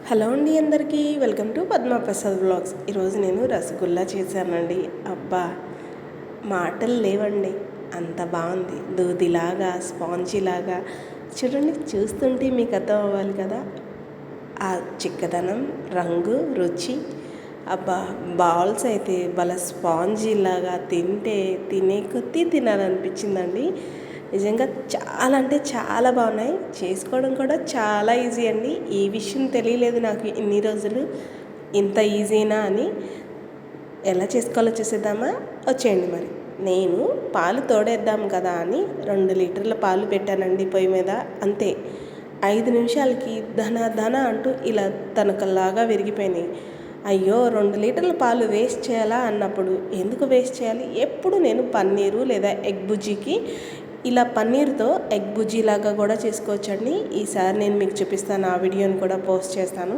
Hello అండి, అందరికీ welcome to Padma Prasad vlogs. ఈరోజు నేను రసగుల్లా చేశానండి. అబ్బా, మాటలు లేవండి, అంత బాగుంది. దూదిలాగా, స్పాంజీలాగా. చూడండి, చూస్తుంటే మీకు అర్థం అవ్వాలి కదా ఆ చిక్కదనం, రంగు, రుచి. అబ్బా, బాల్స్ అయితే స్పాంజీలాగా తినే కొద్దీ తినాలనిపించిందండి. నిజంగా చాలా అంటే చాలా బాగున్నాయి. చేసుకోవడం కూడా చాలా ఈజీ అండి. ఈ విషయం తెలియలేదు నాకు ఇన్ని రోజులు, ఇంత ఈజీనా అని. ఎలా చేసుకోవాలో చూసేద్దామా? వచ్చేయండి. మరి నేను పాలు తోడేద్దాం కదా అని 2 లీటర్ల పాలు పెట్టానండి పొయ్యి మీద. అంతే, 5 నిమిషాలకి ధన అంటూ ఇలా తనకల్లాగా విరిగిపోయినాయి. అయ్యో, 2 లీటర్ల పాలు వేస్ట్ చేయాలా అన్నప్పుడు, ఎందుకు వేస్ట్ చేయాలి? ఎప్పుడు నేను పన్నీరు లేదా ఎగ్ బుజ్జికి ఇలా పన్నీర్తో ఎగ్ బుజ్జీలాగా కూడా చేసుకోవచ్చండి. ఈసారి నేను మీకు చూపిస్తాను, ఆ వీడియోని కూడా పోస్ట్ చేస్తాను.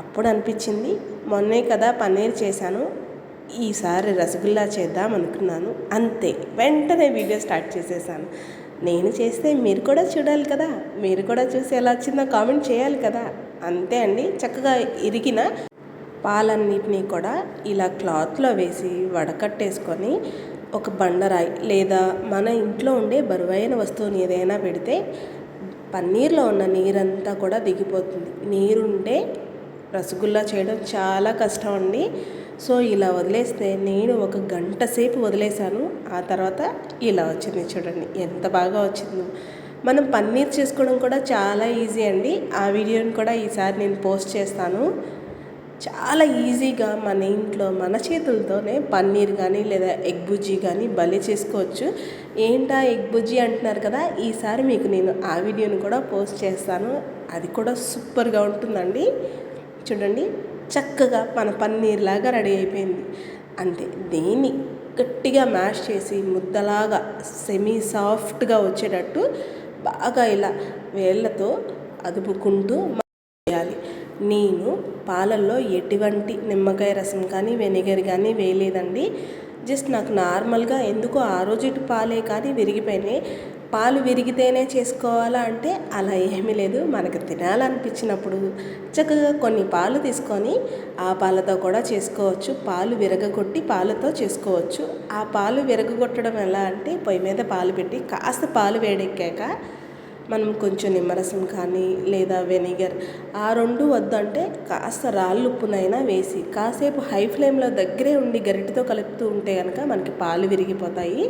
అప్పుడు అనిపించింది, మొన్నే కదా పన్నీర్ చేశాను, ఈసారి రసగుల్లా చేద్దాం అనుకున్నాను. అంతే, వెంటనే వీడియో స్టార్ట్ చేసేసాను. నేను చేస్తే మీరు కూడా చూడాలి కదా, మీరు కూడా చూసి ఎలా వచ్చిందో కామెంట్ చేయాలి కదా. అంతే అండి, చక్కగా ఇరిగిన పాలన్నిటినీ కూడా ఇలా క్లాత్లో వేసి వడకట్టేసుకొని ఒక బండరాయి లేదా మన ఇంట్లో ఉండే బరువైన వస్తువుని ఏదైనా పెడితే పన్నీర్లో ఉన్న నీరంతా కూడా దిగిపోతుంది. నీరుంటే రసగుల్లా చేయడం చాలా కష్టం అండి. సో ఇలా వదిలేస్తే నేను 1 గంట సేపు వదిలేశాను. ఆ తర్వాత ఇలా వచ్చింది. చూడండి ఎంత బాగా వచ్చిందో. మనం పన్నీర్ చేసుకోవడం కూడా చాలా ఈజీ అండి. ఆ వీడియోని కూడా ఈసారి నేను పోస్ట్ చేస్తాను. చాలా ఈజీగా మన ఇంట్లో మన చేతులతోనే పన్నీర్ కానీ లేదా ఎగ్ బుజ్జి కానీ భలే చేసుకోవచ్చు. ఏంటా ఎగ్ బుజ్జి అంటున్నారు కదా, ఈసారి మీకు నేను ఆ వీడియోని కూడా పోస్ట్ చేస్తాను. అది కూడా సూపర్గా ఉంటుందండి. చూడండి, చక్కగా మన పన్నీర్ లాగా రెడీ అయిపోయింది. అంతే, దీన్ని గట్టిగా మ్యాష్ చేసి ముద్దలాగా సెమీ సాఫ్ట్గా వచ్చేటట్టు బాగా ఇలా వేళ్ళతో అదుపుకుంటూ చేయాలి. నేను పాలల్లో ఎటువంటి నిమ్మకాయ రసం కానీ వెనిగర్ కానీ వేయలేదండి. జస్ట్ నాకు నార్మల్గా ఎందుకో ఆ రోజు పాలే కానీ విరిగిపోయినాయి. పాలు విరిగితేనే చేసుకోవాలా అంటే అలా ఏమీ లేదు. మనకు తినాలనిపించినప్పుడు చక్కగా కొన్ని పాలు తీసుకొని ఆ పాలతో కూడా చేసుకోవచ్చు. పాలు విరగగొట్టి పాలతో చేసుకోవచ్చు. ఆ పాలు విరగగొట్టడం ఎలా అంటే, పొయ్యి మీద పాలు పెట్టి కాస్త పాలు వేడెక్కాక మనం కొంచెం నిమ్మరసం కానీ లేదా వెనిగర్, ఆ 2 వద్దంటే కాస్త రాళ్ళుప్పునైనా వేసి కాసేపు హై ఫ్లేమ్లో దగ్గరే ఉండి గరిటెతో కలుపుతూ ఉంటే కనుక మనకి పాలు విరిగిపోతాయి.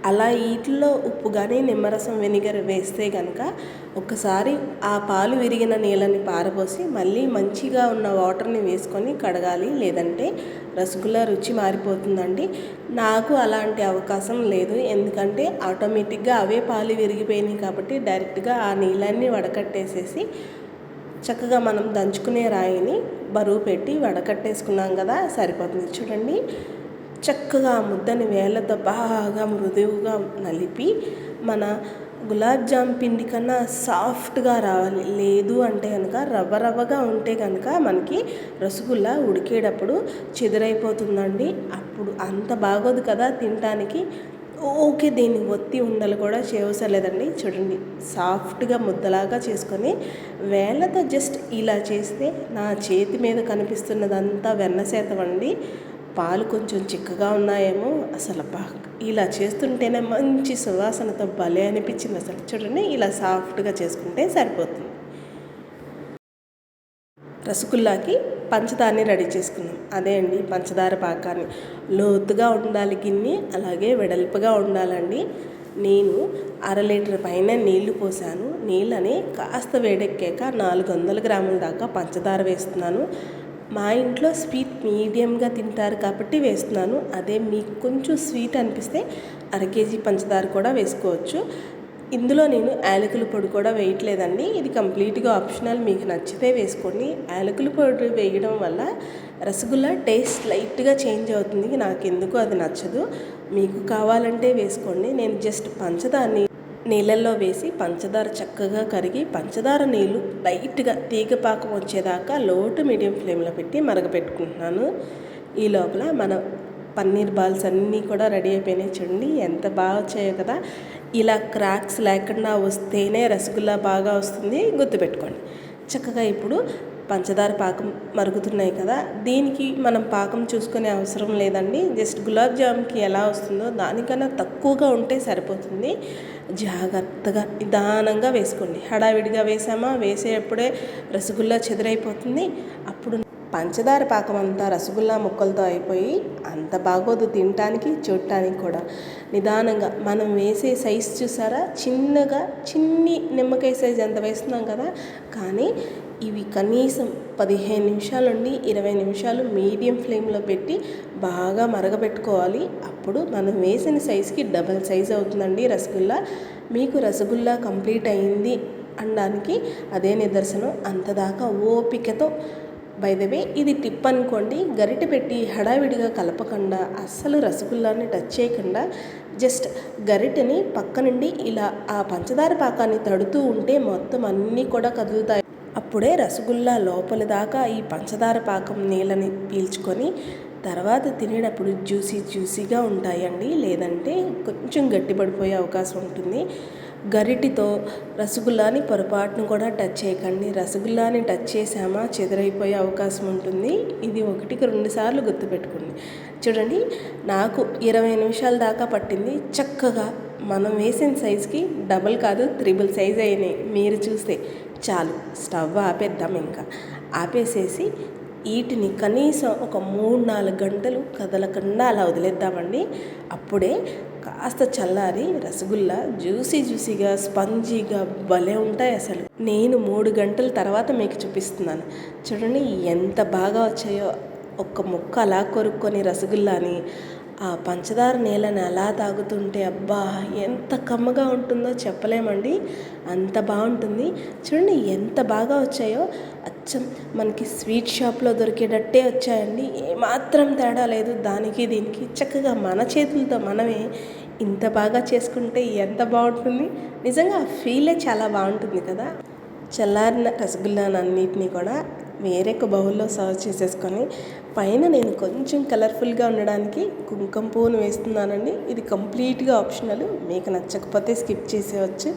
అలా వీటిల్లో ఉప్పు కానీ నిమ్మరసం వెనిగర్ వేస్తే కనుక ఒకసారి ఆ పాలు విరిగిన నీళ్ళని పారబోసి మళ్ళీ మంచిగా ఉన్న వాటర్ని వేసుకొని కడగాలి. లేదంటే రసగుల్లా రుచి మారిపోతుందండి. నాకు అలాంటి అవకాశం లేదు, ఎందుకంటే ఆటోమేటిక్గా అవే పాలు విరిగిపోయినాయి కాబట్టి డైరెక్ట్గా ఆ నీళ్ళన్నీ వడకట్టేసేసి చక్కగా మనం దంచుకునే రాయిని బరువు పెట్టి వడకట్టేసుకున్నాం కదా, సరిపోతుంది. చూడండి, చక్కగా ఆ ముద్దని వేళ్ళతో బాగా మృదువుగా నలిపి మన గులాబ్ జామ్ పిండి కన్నా సాఫ్ట్గా రావాలి. లేదు అంటే కనుక రవ్వగా ఉంటే కనుక మనకి రసగుల్లా ఉడికేటప్పుడు చెదురైపోతుందండి. అప్పుడు అంత బాగోదు కదా తినడానికి. ఓకే, దీన్ని ఒత్తి ఉండలు కూడా చేయవసలేదండి. చూడండి, సాఫ్ట్గా ముద్దలాగా చేసుకొని వేళ్ళతో జస్ట్ ఇలా చేస్తే నా చేతి మీద కనిపిస్తున్నదంతా వెన్న శాతం అండి. పాలు కొంచెం చిక్కగా ఉన్నాయేమో, అసలు ఇలా చేస్తుంటేనే మంచి సువాసనతో భలే అనిపించింది. అసలు చూడండి, ఇలా సాఫ్ట్గా చేసుకుంటే సరిపోతుంది. రసగుల్లాకి పంచదారని రెడీ చేసుకుందాం. అదే అండి, పంచదార పాకాన్ని లోతుగా ఉండాలి గిన్నె, అలాగే వెడల్పుగా ఉండాలండి. నేను 1/2 లీటర్ పైన నీళ్లు పోసాను. నీళ్ళని కాస్త వేడెక్కాక 400 గ్రాముల దాకా పంచదార వేస్తున్నాను. మా ఇంట్లో స్వీట్ మీడియంగా తింటారు కాబట్టి వేస్తున్నాను. అదే మీకు కొంచెం స్వీట్ అనిపిస్తే 1/2 కేజీ పంచదార కూడా వేసుకోవచ్చు. ఇందులో నేను యాలకుల పొడి కూడా వేయట్లేదండి. ఇది కంప్లీట్గా ఆప్షనల్, మీకు నచ్చితే వేసుకోండి. యాలకుల పొడి వేయడం వల్ల రసగుల్లా టేస్ట్ లైట్గా చేంజ్ అవుతుంది. నాకు ఎందుకు అది నచ్చదు. మీకు కావాలంటే వేసుకోండి. నేను జస్ట్ పంచదారని నీళ్ళల్లో వేసి పంచదార చక్కగా కరిగి పంచదార నీళ్ళు లైట్గా తీగపాకం వచ్చేదాకా లో టు మీడియం ఫ్లేమ్లో పెట్టి మరగపెట్టుకుంటున్నాను. ఈ లోపల మన పన్నీర్ బాల్స్ అన్నీ కూడా రెడీ అయిపోయినాయి. చూడండి ఎంత బాగా వచ్చాయో కదా. ఇలా క్రాక్స్ లేకుండా వస్తేనే రసగుల్లా బాగా వస్తుంది, గుర్తుపెట్టుకోండి. చక్కగా ఇప్పుడు పంచదార పాకం మరుగుతున్నాయి కదా, దీనికి మనం పాకం చూసుకునే అవసరం లేదండి. జస్ట్ గులాబ్ జామ్కి ఎలా వస్తుందో దానికన్నా తక్కువగా ఉంటే సరిపోతుంది. జాగ్రత్తగా నిదానంగా వేసుకోండి. హడావిడిగా వేసేటప్పుడే రసగుల్లా చెదురైపోతుంది. అప్పుడు పంచదార పాకం అంతా రసగుల్లా ముక్కలతో అయిపోయి అంత బాగోదు తినటానికి, చూడటానికి కూడా. నిదానంగా మనం వేసే సైజు చూసారా, చిన్ని నిమ్మకాయ సైజు ఎంత వేస్తున్నాం కదా, కానీ ఇవి కనీసం 15 నిమిషాల నుండి 20 నిమిషాలు మీడియం ఫ్లేమ్లో పెట్టి బాగా మరగబెట్టుకోవాలి. అప్పుడు మనం వేసిన సైజుకి డబల్ సైజ్ అవుతుందండి రసగుల్లా. మీకు రసగుల్లా కంప్లీట్ అయింది అనడానికి అదే నిదర్శనం. అంతదాకా ఓపికతో, బై ద వే ఇది టిప్ అనుకోండి, గరిటె పెట్టి హడావిడిగా కలపకుండా, అస్సలు రసగుల్లాని టచ్ చేయకుండా జస్ట్ గరిటెని పక్క నుండి ఇలా ఆ పంచదార పాకాన్ని తడుతూ ఉంటే మొత్తం అన్నీ కూడా కదులుతాయి. అప్పుడే రసగుల్లా లోపలి దాకా ఈ పంచదార పాకం నీళ్ళని పీల్చుకొని తర్వాత తినేటప్పుడు జ్యూసీగా ఉంటాయండి. లేదంటే కొంచెం గట్టిపడిపోయే అవకాశం ఉంటుంది. గరిటితో రసగుల్లాని పొరపాటును కూడా టచ్ చేయకండి. రసగుల్లాని టచ్ చేసామా చెదిరైపోయే అవకాశం ఉంటుంది. ఇది 1కి 2 సార్లు గుర్తుపెట్టుకోండి. చూడండి, నాకు 20 నిమిషాల దాకా పట్టింది. చక్కగా మనం వేసిన సైజుకి డబల్ కాదు 3 సైజ్ అయినాయి. మీరు చూస్తే చాలు, స్టవ్ ఆపేద్దాం. ఇంకా ఆపేసేసి వీటిని కనీసం ఒక 3-4 గంటలు కదలకుండా అలా వదిలేద్దామండి. అప్పుడే కాస్త చల్లారి రసగుల్లా జ్యూసీగా స్పంజీగా భలే ఉంటాయి అసలు. నేను 3 గంటల తర్వాత మీకు చూపిస్తున్నాను. చూడండి ఎంత బాగా వచ్చాయో. ఒక్క ముక్క అలా కొరుక్కొని రసగుల్లాని ఆ పంచదార నీళ్ళని అలా తాగుతుంటే అబ్బా ఎంత కమ్మగా ఉంటుందో చెప్పలేమండి. అంత బాగుంటుంది. చూడండి ఎంత బాగా వచ్చాయో. అచ్చం మనకి స్వీట్ షాప్లో దొరికేటట్టే వచ్చాయండి. ఏమాత్రం తేడా లేదు దానికి దీనికి. చక్కగా మన చేతులతో మనమే ఇంత బాగా చేసుకుంటే ఎంత బాగుంటుంది. నిజంగా ఆ ఫీలే చాలా బాగుంటుంది కదా. చల్లారిన రసగుల్లానన్నిటినీ కూడా వేరొక బౌల్లో సర్వ్ చేసేసుకొని పైన నేను కొంచెం కలర్ఫుల్గా ఉండడానికి కుంకుమ పువ్వును వేస్తున్నానండి. ఇది కంప్లీట్గా ఆప్షనల్. మీకు నచ్చకపోతే స్కిప్ చేసేయచ్చు.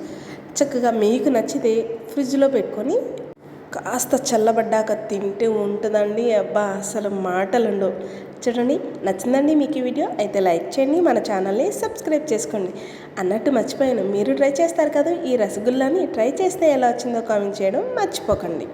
చక్కగా మీకు నచ్చితే ఫ్రిడ్జ్లో పెట్టుకొని కాస్త చల్లబడ్డాక తింటే ఉంటుందండి. అబ్బా అసలు మాటలు ఉండవు. చూడండి, నచ్చిందండి మీకు ఈ వీడియో? అయితే లైక్ చేయండి, మన ఛానల్ని సబ్స్క్రైబ్ చేసుకోండి. అన్నట్టు మర్చిపోయాను, మీరు ట్రై చేస్తారు కదా ఈ రసగుల్లాని. ట్రై చేస్తే ఎలా వచ్చిందో కామెంట్ చేయడం మర్చిపోకండి.